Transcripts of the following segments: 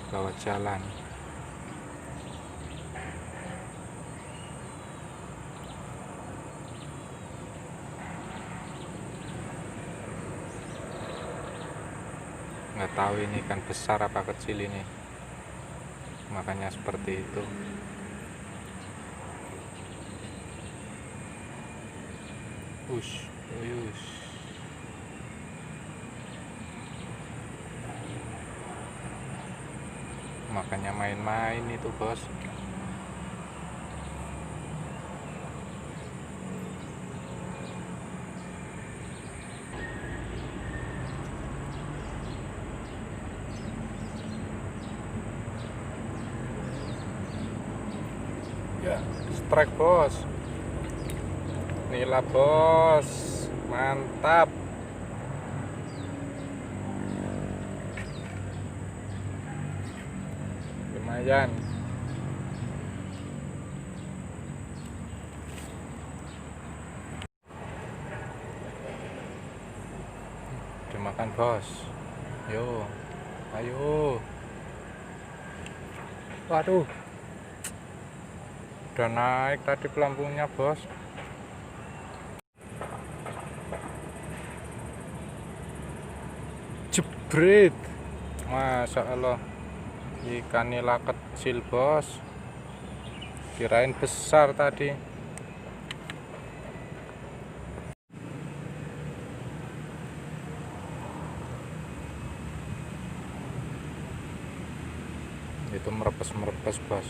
bawah jalan. Nggak tahu ini ikan besar apa kecil ini, makanya seperti itu. Ush. Makanya main-main itu, bos. Ya, strike, bos. Nila, bos. Mantap. Lumayan. Dimakan, bos. Yo, ayo. Waduh, udah naik tadi pelampungnya, bos. Jebret. Masya Allah, ikan nila kecil, bos. Kirain besar tadi. Itu merepes, bos.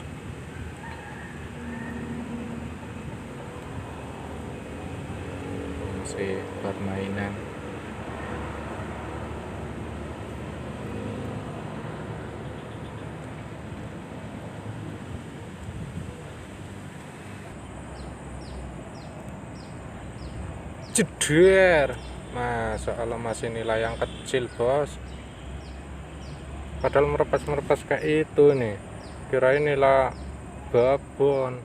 Masih permainan. Jeder. Masya Allah, masih nilai yang kecil, bos. Padahal merepes kayak itu nih, kirain nila babon.